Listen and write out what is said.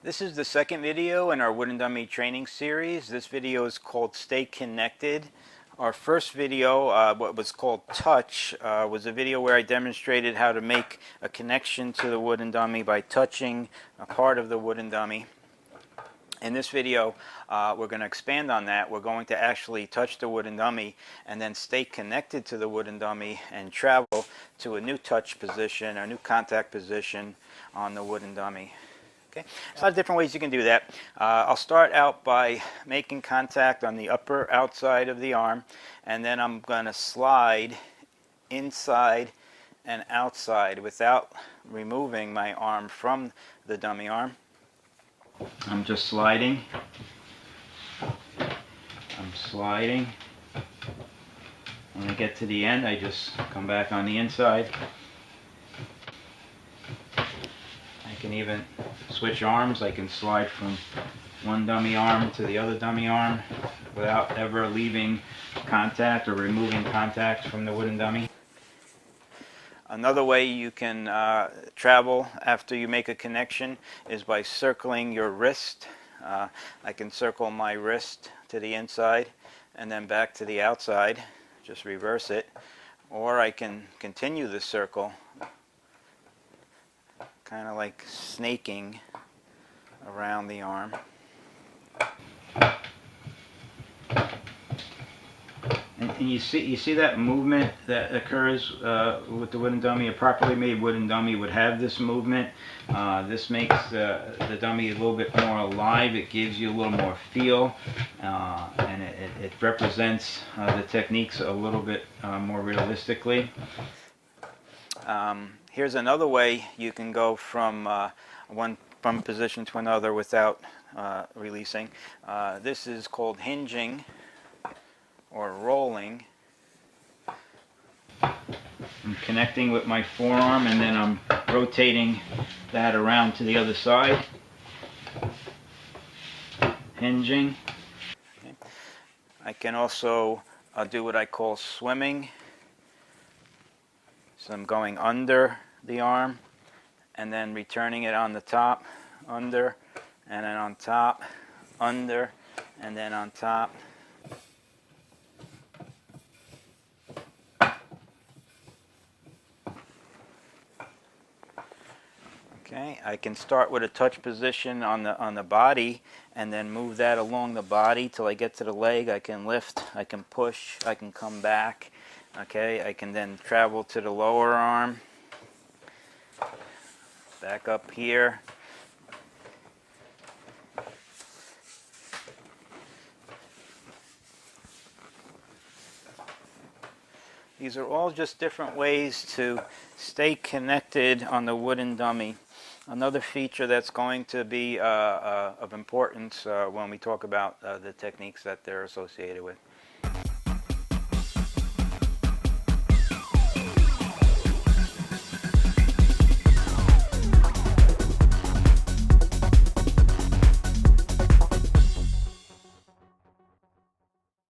This is the second video in our wooden dummy training series. This video is called Stay Connected. Our first video, what was called Touch, was a video where I demonstrated how to make a connection to the wooden dummy by touching a part of the wooden dummy. In this video, we're going to expand on that. We're going to actually touch the wooden dummy and then stay connected to the wooden dummy and travel to a new touch position, a new contact position on the wooden dummy. Okay. A lot of different ways you can do that. I'll start out by making contact on the upper outside of the arm, and then I'm going to slide inside and outside without removing my arm from the dummy arm. I'm just sliding. I'm sliding. When I get to the end, I just come back on the inside. I can even switch arms. I can slide from one dummy arm to the other dummy arm without ever leaving contact or removing contact from the wooden dummy. Another way you can travel after you make a connection is by circling your wrist. I can circle my wrist to the inside and then back to the outside, just reverse it, or I can continue the circle, kind of like snaking around the arm. And you see that movement that occurs with the wooden dummy. A properly made wooden dummy would have this movement. This makes the dummy a little bit more alive. It gives you a little more feel, and it represents the techniques a little bit more realistically. Here's another way you can go from one position to another without releasing. This is called hinging or rolling. I'm connecting with my forearm and then I'm rotating that around to the other side. Hinging. Okay. I can also do what I call swimming. So I'm going under the arm and then returning it on the top, under, and then on top, under, and then on top. Okay, I can start with a touch position on the body and then move that along the body till I get to the leg. I can lift, I can push, I can come back. Okay, I can then travel to the lower arm, back up here. These are all just different ways to stay connected on the wooden dummy. Another feature that's going to be of importance when we talk about the techniques that they're associated with.